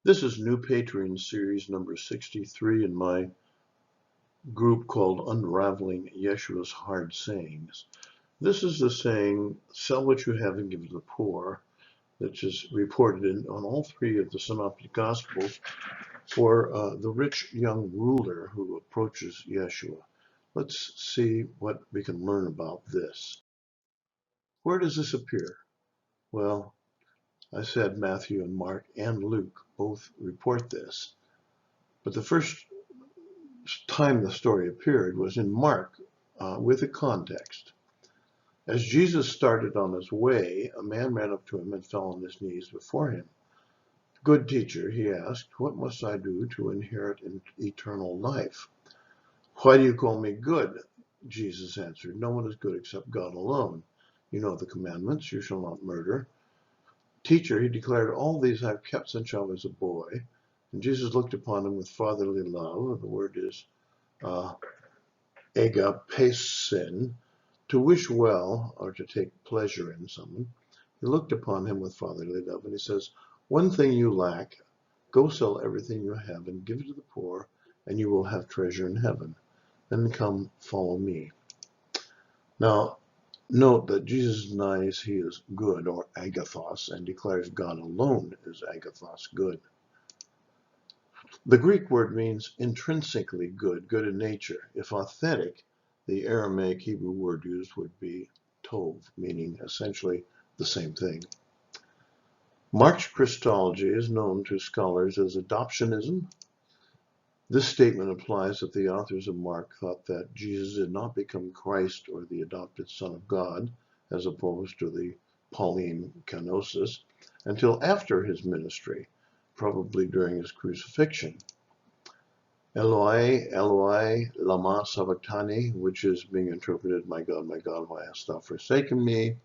This is New Patreon series number 63 in my group called Unraveling Yeshua's Hard Sayings. This is the saying, sell what you have and give to the poor, that is reported on all three of the Synoptic Gospels for the rich young ruler who approaches Yeshua. Let's see what we can learn about this. Where does this appear? Well, I said Matthew and Mark and Luke both report this. But the first time the story appeared was in Mark with a context. As Jesus started on his way, a man ran up to him and fell on his knees before him. Good teacher, he asked, what must I do to inherit eternal life? Why do you call me good? Jesus answered, no one is good except God alone. You know the commandments, you shall not murder. Teacher, he declared, all these I've kept since I was a boy. And Jesus looked upon him with fatherly love. The word is agapesin, to wish well or to take pleasure in someone. He looked upon him with fatherly love, and he says, one thing you lack, go sell everything you have and give it to the poor, and you will have treasure in heaven. Then come follow me. Now, note that Jesus denies he is good, or agathos, and declares God alone is agathos, good. The Greek word means intrinsically good, good in nature. If authentic, the Aramaic Hebrew word used would be tov, meaning essentially the same thing. Mark's Christology is known to scholars as adoptionism. This statement implies that the authors of Mark thought that Jesus did not become Christ or the adopted Son of God, as opposed to the Pauline kenosis, until after his ministry, probably during his crucifixion. Eloi, Eloi, lama sabachthani, which is being interpreted, my God, why hast thou forsaken me?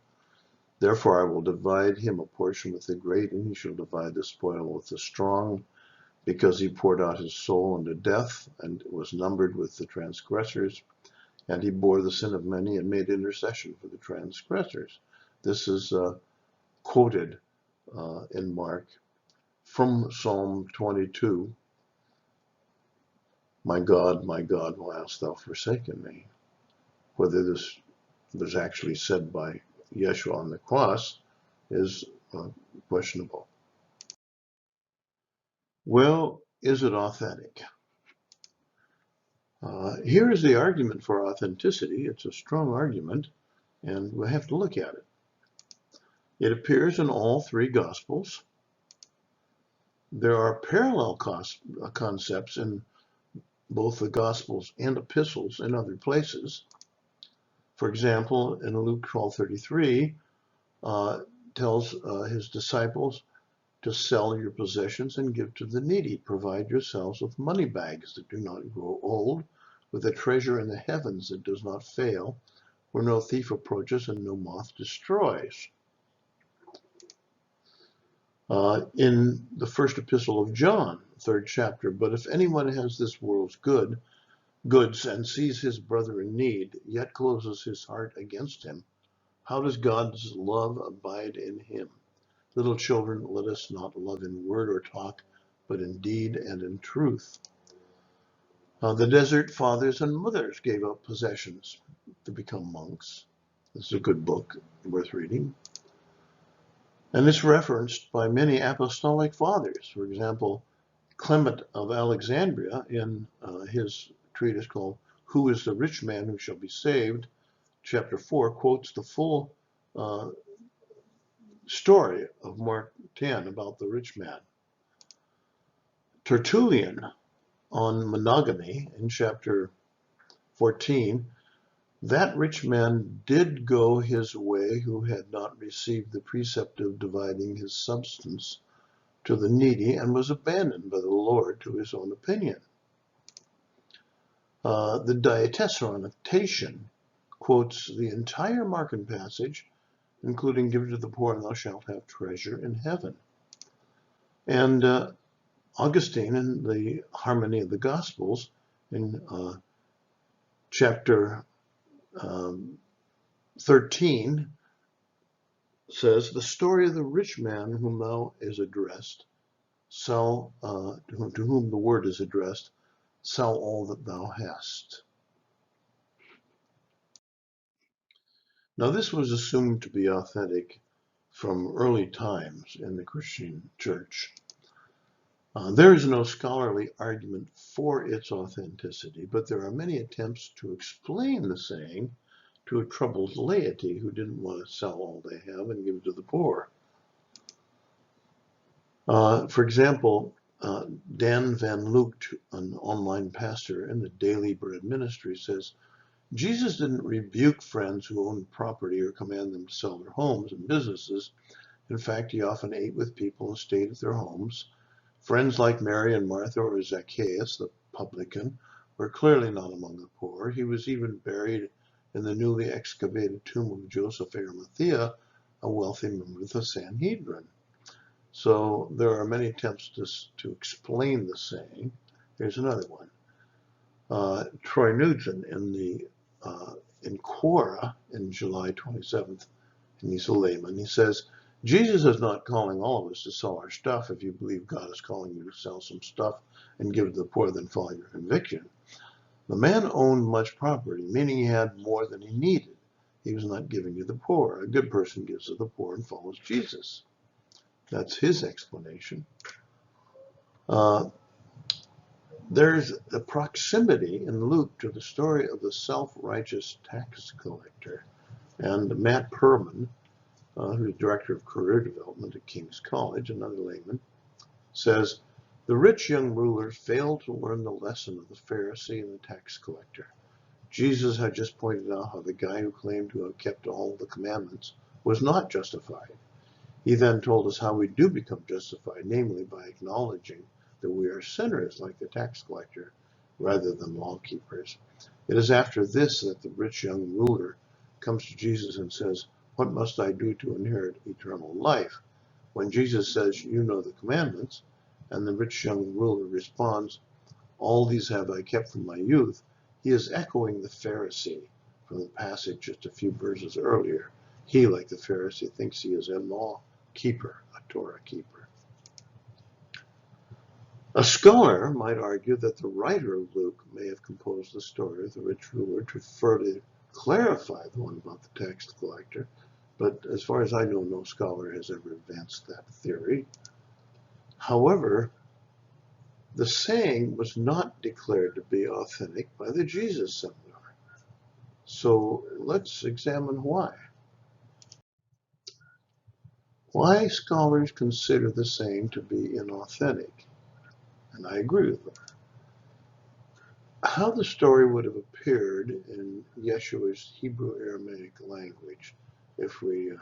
Therefore I will divide him a portion with the great, and he shall divide the spoil with the strong, because he poured out his soul unto death, and was numbered with the transgressors, and he bore the sin of many, and made intercession for the transgressors. This is quoted in Mark from Psalm 22. My God, why hast thou forsaken me? Whether this was actually said by Yeshua on the cross is questionable. Well, is it authentic? Here is the argument for authenticity. It's a strong argument, and we have to look at it. It appears in all three Gospels. There are parallel concepts in both the Gospels and epistles in other places. For example, in Luke 12:33, tells his disciples to sell your possessions and give to the needy. Provide yourselves with money bags that do not grow old, with a treasure in the heavens that does not fail, where no thief approaches and no moth destroys. In the first epistle of John, 3rd chapter, but if anyone has this world's goods and sees his brother in need, yet closes his heart against him, how does God's love abide in him? Little children, let us not love in word or talk, but in deed and in truth. The desert fathers and mothers gave up possessions to become monks. This is a good book, worth reading. And it's referenced by many apostolic fathers. For example, Clement of Alexandria, in his treatise called Who is the Rich Man Who Shall Be Saved, chapter 4, quotes the full story of Mark 10 about the rich man. Tertullian on monogamy in chapter 14, that rich man did go his way who had not received the precept of dividing his substance to the needy, and was abandoned by the Lord to his own opinion. The Diatessarontation quotes the entire Markan passage, including give to the poor and thou shalt have treasure in heaven. And Augustine in the Harmony of the Gospels in chapter 13 says, the story of the rich man whom thou is addressed sell, to whom the word is addressed, sell all that thou hast. Now, this was assumed to be authentic from early times in the Christian church. There is no scholarly argument for its authenticity, but there are many attempts to explain the saying to a troubled laity who didn't want to sell all they have and give it to the poor. For example, Dan Van Lugt, an online pastor in the Daily Bread Ministry, says, Jesus didn't rebuke friends who owned property or command them to sell their homes and businesses. In fact, he often ate with people and stayed at their homes. Friends like Mary and Martha or Zacchaeus, the publican, were clearly not among the poor. He was even buried in the newly excavated tomb of Joseph Arimathea, a wealthy member of the Sanhedrin. So there are many attempts to explain the saying. Here's another one. Troy Nugent in Quora in July 27th, and he's a layman, he says, Jesus is not calling all of us to sell our stuff. If you believe God is calling you to sell some stuff and give it to the poor, then follow your conviction. The man owned much property, meaning he had more than he needed. He was not giving to the poor. A good person gives to the poor and follows Jesus. That's his explanation. There's a proximity in Luke to the story of the self-righteous tax collector. And Matt Perman, who's director of career development at King's College, another layman, says, the rich young ruler failed to learn the lesson of the Pharisee and the tax collector. Jesus had just pointed out how the guy who claimed to have kept all the commandments was not justified. He then told us how we do become justified, namely by acknowledging that we are sinners like the tax collector rather than law keepers. It is after this that the rich young ruler comes to Jesus and says, what must I do to inherit eternal life? When Jesus says, you know the commandments, and the rich young ruler responds, all these have I kept from my youth, he is echoing the Pharisee from the passage just a few verses earlier. He, like the Pharisee, thinks he is a law keeper, a Torah keeper. A scholar might argue that the writer of Luke may have composed the story of the rich ruler to further clarify the one about the tax collector, but as far as I know, no scholar has ever advanced that theory. However, the saying was not declared to be authentic by the Jesus Seminar. So let's examine why. Why scholars consider the saying to be inauthentic, and I agree with them. How the story would have appeared in Yeshua's Hebrew Aramaic language if we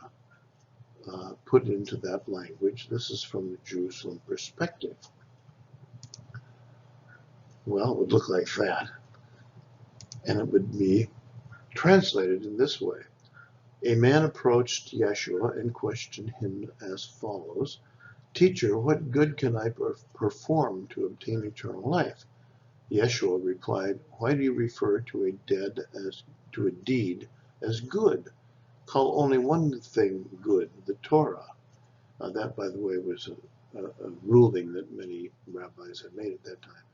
put it into that language. This is from the Jerusalem perspective. Well, it would look like that, and it would be translated in this way. A man approached Yeshua and questioned him as follows, Teacher, what good can I perform to obtain eternal life? Yeshua replied, why do you refer to a deed as good? Call only one thing good, the Torah. That, by the way, was a ruling that many rabbis had made at that time.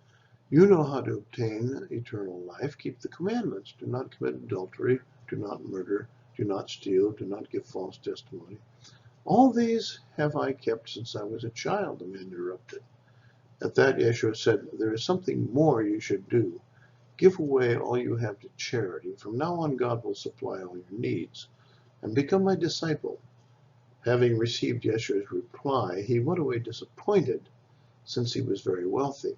You know how to obtain eternal life. Keep the commandments. Do not commit adultery. Do not murder. Do not steal. Do not give false testimony. All these have I kept since I was a child, the man interrupted. At that, Yeshua said, there is something more you should do. Give away all you have to charity. From now on, God will supply all your needs. And become my disciple. Having received Yeshua's reply, he went away disappointed, since he was very wealthy.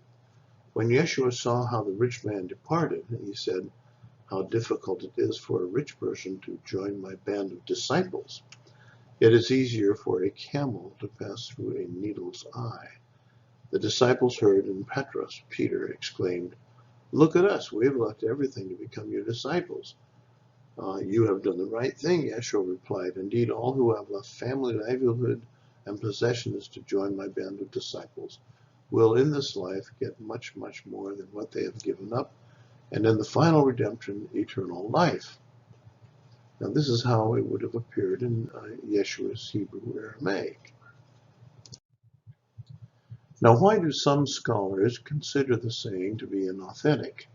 When Yeshua saw how the rich man departed, he said, how difficult it is for a rich person to join my band of disciples. It is easier for a camel to pass through a needle's eye. The disciples heard, and Petros, Peter, exclaimed, look at us, we have left everything to become your disciples. You have done the right thing, Yeshua replied. Indeed, all who have left family, livelihood, and possessions to join my band of disciples will in this life get much, much more than what they have given up, and in the final redemption, eternal life. Now, this is how it would have appeared in Yeshua's Hebrew Aramaic. Now, why do some scholars consider the saying to be inauthentic?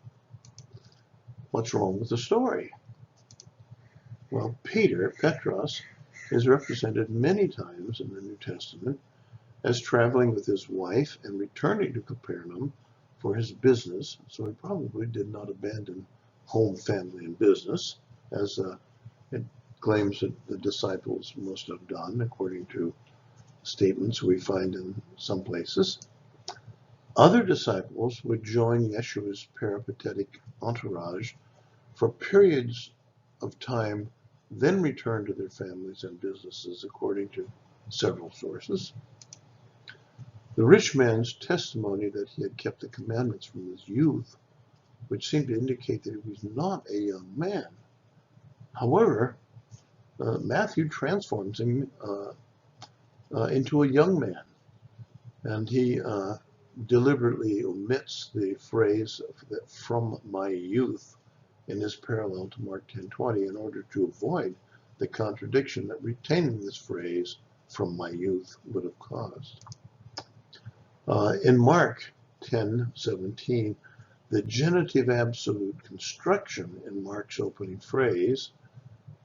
What's wrong with the story? Well, Petros, is represented many times in the New Testament as traveling with his wife and returning to Capernaum for his business, so he probably did not abandon home, family, and business, as it claims that the disciples must have done, according to statements we find in some places. Other disciples would join Yeshua's peripatetic entourage for periods of time, then return to their families and businesses, according to several sources. The rich man's testimony that he had kept the commandments from his youth, which seemed to indicate that he was not a young man. However, Matthew transforms him into a young man, and he deliberately omits the phrase that "from my youth" in his parallel to Mark 10:20 in order to avoid the contradiction that retaining this phrase "from my youth" would have caused. In Mark 10:17, the genitive absolute construction in Mark's opening phrase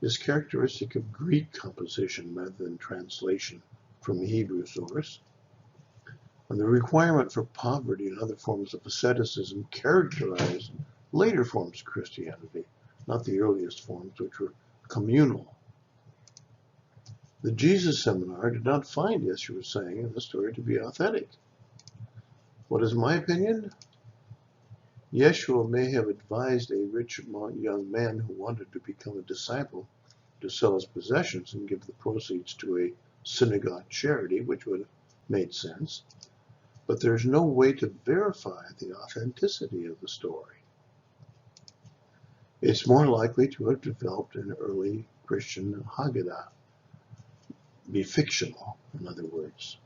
is characteristic of Greek composition rather than translation from the Hebrew source. And the requirement for poverty and other forms of asceticism characterized later forms of Christianity, not the earliest forms, which were communal. The Jesus Seminar did not find Yeshua's saying in the story to be authentic. What is my opinion? Yeshua may have advised a rich young man who wanted to become a disciple to sell his possessions and give the proceeds to a synagogue charity, which would have made sense. But there's no way to verify the authenticity of the story. It's more likely to have developed in early Christian Haggadah, be fictional, in other words.